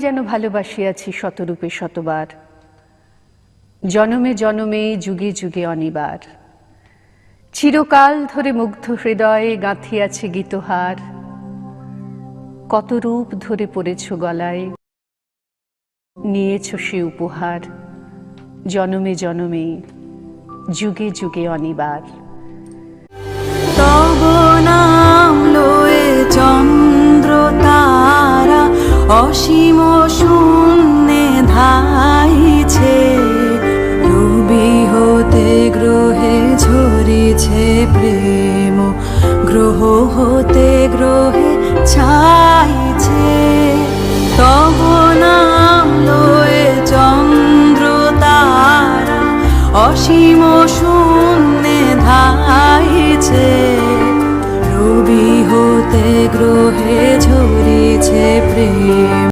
যেন ভালোবাসিয়াছি শতরূপে শতবার, জনমে জনমে যুগে যুগে অনিবার। চিরকাল ধরে মুগ্ধ হৃদয়ে গাঁথিয়াছে গীতহার, কত রূপ ধরে পড়েছ গলায়, নিয়েছ সে উপহার, জনমে জনমে যুগে যুগে অনিবার। তব নাম লয়ে চন্দ্র তারা অসীম শূন্যে ধাইছে, রবি হতে গ্রহে ঝরিছে প্রেম, গ্রহ হতে গ্রহে ছাইছে। তব নাম লয়ে চন্দ্র তারা অসীম শূন্যে ধাইছে, রবি হতে গ্রহে ঝরিছে প্রেম।